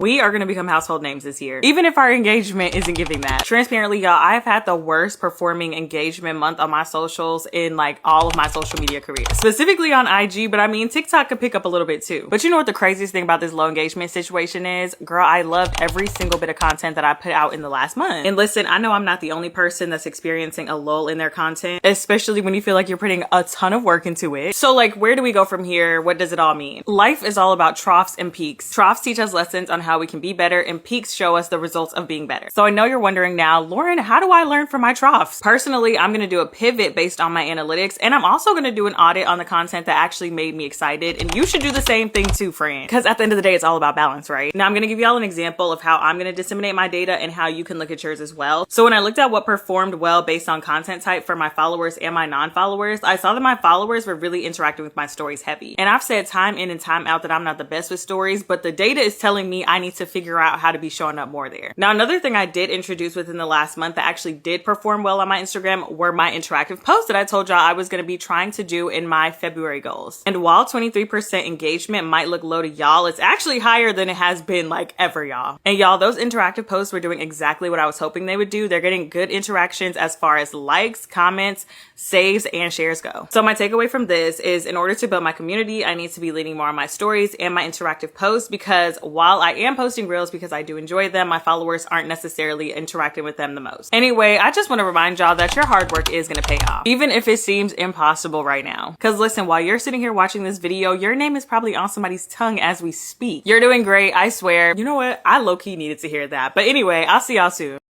We are gonna become household names this year, even if our engagement isn't giving that. Transparently, y'all, I've had the worst performing engagement month on my socials in like all of my social media career, specifically on IG, but I mean, TikTok could pick up a little bit too. But you know what the craziest thing about this low engagement situation is? Girl, I love every single bit of content that I put out in the last month. And listen, I know I'm not the only person that's experiencing a lull in their content, especially when you feel like you're putting a ton of work into it. So like, where do we go from here? What does it all mean? Life is all about troughs and peaks. Troughs teach us lessons on how we can be better, and peaks show us the results of being better. So I know you're wondering now, Lauren, how do I learn from my troughs? Personally, I'm going to do a pivot based on my analytics, and I'm also going to do an audit on the content that actually made me excited. And you should do the same thing too, friend, because at the end of the day, it's all about balance, right? Now I'm going to give y'all an example of how I'm going to disseminate my data and how you can look at yours as well. So when I looked at what performed well based on content type for my followers and my non-followers, I saw that my followers were really interacting with my stories heavy. And I've said time in and time out that I'm not the best with stories, but the data is telling me I need to figure out how to be showing up more there. Now, another thing I did introduce within the last month that actually did perform well on my Instagram were my interactive posts that I told y'all I was going to be trying to do in my February goals. And while 23% engagement might look low to y'all, it's actually higher than it has been like ever, y'all. And y'all, those interactive posts were doing exactly what I was hoping they would do. They're getting good interactions as far as likes, comments, saves, and shares go. So my takeaway from this is, in order to build my community, I need to be leaning more on my stories and my interactive posts, because while I am posting reels because I do enjoy them, my followers aren't necessarily interacting with them the most. Anyway, I just want to remind y'all that your hard work is going to pay off, even if it seems impossible right now. Because listen, while you're sitting here watching this video, your name is probably on somebody's tongue as we speak. You're doing great, I swear. You know what? I low-key needed to hear that. But anyway, I'll see y'all soon.